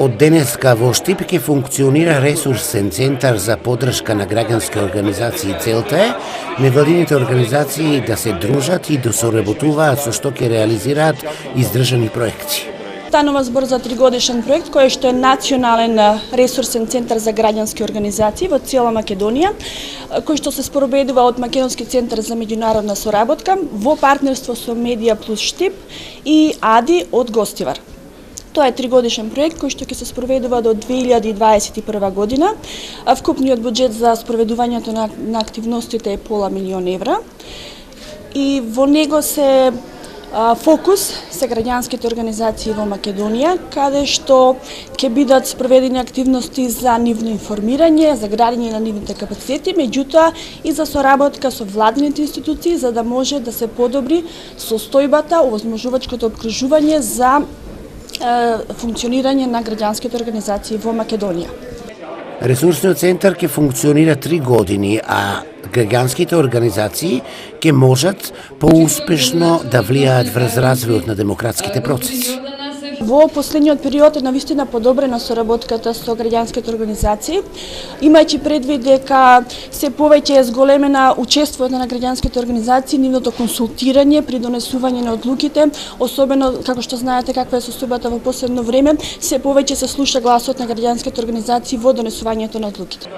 Од денеска во Штип ќе функционира ресурсен центар за поддршка на граѓански организации. Целта е невладините организации да се дружат и да соработуваат со што ќе реализираат издржани проекти. Станува збор за 3-годишен проект кој што е национален ресурсен центар за граѓански организации во цела Македонија, кој што се спроведува од Македонски центар за меѓународна соработка во партнерство со Медија плюс Штип и АДИ од Гостивар. Тоа е 3-годишен проект кој што ќе се спроведува до 2021 година. Вкупниот буџет за спроведувањето на активностите е $500,000 евра. И во него се фокус се граѓанските организации во Македонија, каде што ќе бидат спроведени активности за нивно информирање, за градење на нивните капацитети, меѓутоа и за соработка со владините институции, за да може да се подобри состојбата, овозможувачкото опкружување за функционирање на граѓанските организации во Македонија. Ресурсниот центар ќе функционира 3 години, а граѓанските организации ќе можат поуспешно да влијаат врз развојот на демократските процеси. Во последниот период е навистина подобрена соработката со граѓанските организации, имајќи предвид дека се повеќе е зголемена учеството на граѓанските организации, нивното консултирање при донесување на одлуките, особено како што знаете каква е состојбата во последно време, се повеќе се слуша гласот на граѓанските организации во донесувањето на одлуките.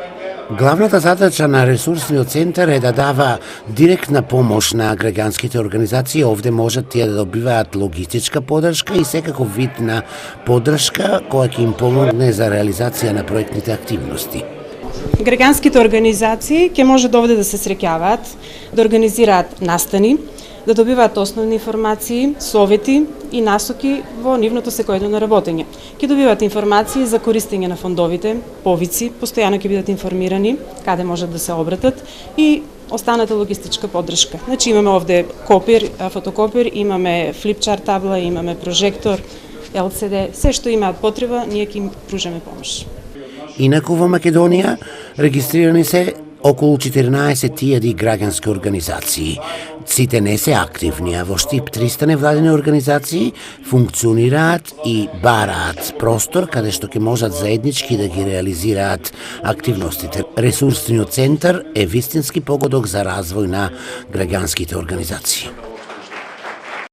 Главната задача на ресурсниот центар е да дава директна помош на граѓанските организации. Овде можат тие да добиваат логистичка поддршка и секаков вид на поддршка која ќе им помогне за реализација на проектните активности. Граѓанските организации ќе можат овде да се среќаваат, да организираат настани, да добиваат основни информации, совети и насоки во нивното секојдневно работење. Ќе добиваат информации за користење на фондовите, повици, постојано ќе бидат информирани каде можат да се обратат и останата логистичка поддршка. Значи имаме овде копир, фотокопир, имаме флипчарт табла, имаме прожектор, LCD, се што имаат потреба, ние ќе им пружаме помош. Инаку во Македонија регистрирани се околу 14.000 граѓански организации. Сите не се активни, а во Штип 300 невладини организации функционираат и бараат простор каде што ќе можат заеднички да ги реализираат активностите. Ресурсниот центар е вистински погодок за развој на граѓанските организации.